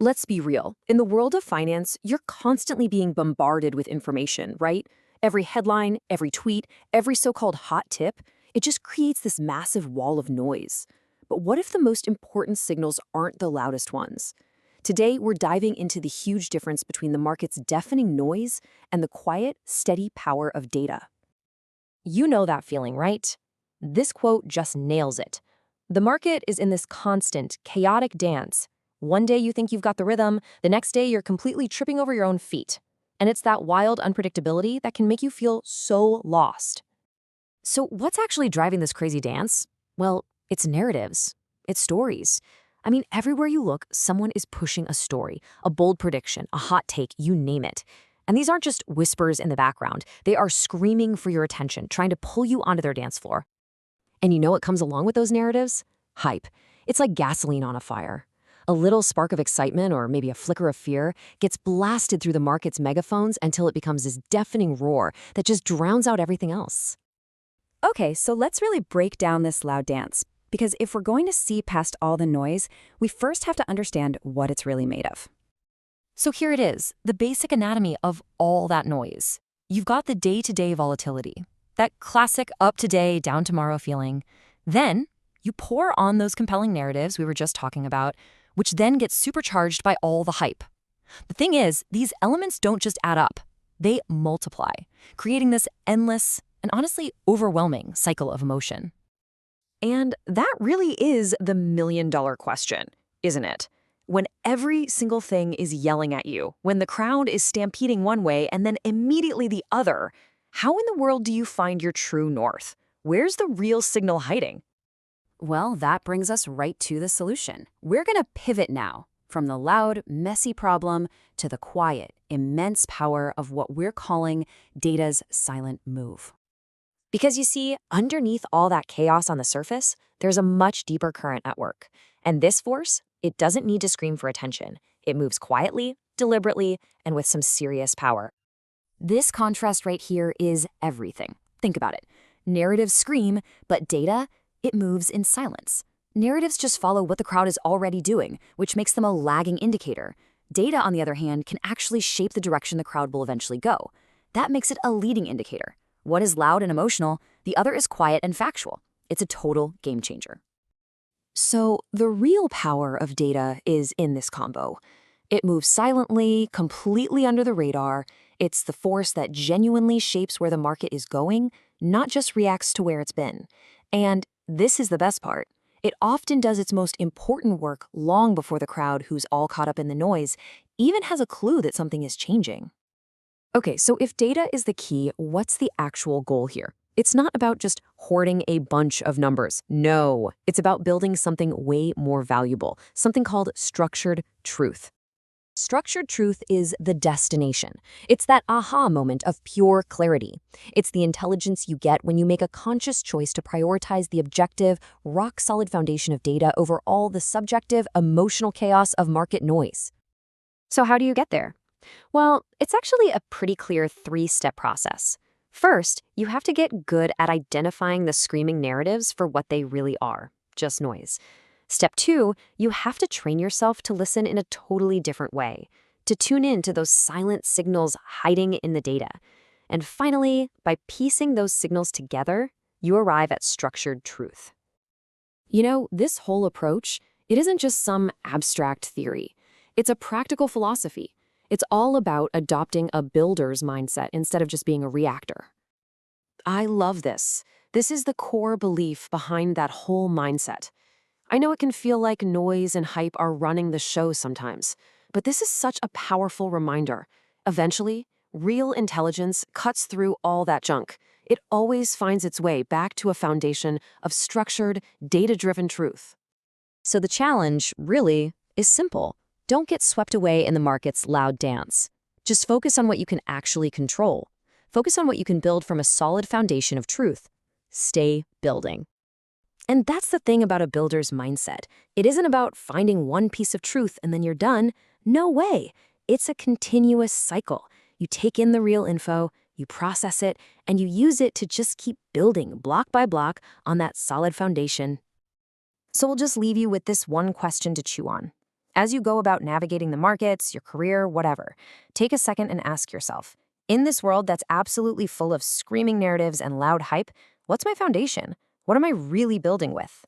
Let's be real. In the world of finance, you're constantly being bombarded with information, right? Every headline, every tweet, every so-called hot tip, it just creates this massive wall of noise. But what if the most important signals aren't the loudest ones? Today, we're diving into the huge difference between the market's deafening noise and the quiet, steady power of data. You know that feeling, right? This quote just nails it. The market is in this constant, chaotic dance. One day you think you've got the rhythm, the next day you're completely tripping over your own feet. And it's that wild unpredictability that can make you feel so lost. So what's actually driving this crazy dance? Well, it's narratives. It's stories. I mean, everywhere you look, someone is pushing a story, a bold prediction, a hot take, you name it. And these aren't just whispers in the background. They are screaming for your attention, trying to pull you onto their dance floor. And you know what comes along with those narratives? Hype. It's like gasoline on a fire. A little spark of excitement or maybe a flicker of fear gets blasted through the market's megaphones until it becomes this deafening roar that just drowns out everything else. Okay, so let's really break down this loud dance. Because if we're going to see past all the noise, we first have to understand what it's really made of. So here it is, the basic anatomy of all that noise. You've got the day-to-day volatility, that classic up-today, down-tomorrow feeling. Then you pour on those compelling narratives we were just talking about, which then gets supercharged by all the hype. The thing is, these elements don't just add up. They multiply, creating this endless and honestly overwhelming cycle of emotion. And that really is the million-dollar question, isn't it? When every single thing is yelling at you, when the crowd is stampeding one way and then immediately the other, how in the world do you find your true north? Where's the real signal hiding? Well, that brings us right to the solution. We're going to pivot now from the loud, messy problem to the quiet, immense power of what we're calling data's silent move. Because you see, underneath all that chaos on the surface, there's a much deeper current at work. And this force, it doesn't need to scream for attention. It moves quietly, deliberately, and with some serious power. This contrast right here is everything. Think about it. Narratives scream, but data, it moves in silence. Narratives just follow what the crowd is already doing, which makes them a lagging indicator. Data, on the other hand, can actually shape the direction the crowd will eventually go. That makes it a leading indicator. One is loud and emotional, the other is quiet and factual. It's a total game changer. So the real power of data is in this combo. It moves silently, completely under the radar. It's the force that genuinely shapes where the market is going, not just reacts to where it's been. And this is the best part. It often does its most important work long before the crowd, who's all caught up in the noise, even has a clue that something is changing. Okay, so if data is the key, what's the actual goal here? It's not about just hoarding a bunch of numbers. No, it's about building something way more valuable, something called structured truth. Structured truth is the destination. It's that aha moment of pure clarity. It's the intelligence you get when you make a conscious choice to prioritize the objective, rock-solid foundation of data over all the subjective, emotional chaos of market noise. So how do you get there? Well, it's actually a pretty clear three-step process. First, you have to get good at identifying the screaming narratives for what they really are, just noise. Step 2, you have to train yourself to listen in a totally different way, to tune in to those silent signals hiding in the data. And finally, by piecing those signals together, you arrive at structured truth. You know, this whole approach, it isn't just some abstract theory. It's a practical philosophy. It's all about adopting a builder's mindset instead of just being a reactor. I love this. This is the core belief behind that whole mindset. I know it can feel like noise and hype are running the show sometimes, but this is such a powerful reminder. Eventually, real intelligence cuts through all that junk. It always finds its way back to a foundation of structured, data-driven truth. So the challenge, really, is simple. Don't get swept away in the market's loud dance. Just focus on what you can actually control. Focus on what you can build from a solid foundation of truth. Stay building. And that's the thing about a builder's mindset. It isn't about finding one piece of truth and then you're done. No way. It's a continuous cycle. You take in the real info, you process it, and you use it to just keep building block by block on that solid foundation. So we'll just leave you with this one question to chew on. As you go about navigating the markets, your career, whatever, take a second and ask yourself, in this world that's absolutely full of screaming narratives and loud hype, what's my foundation? What am I really building with?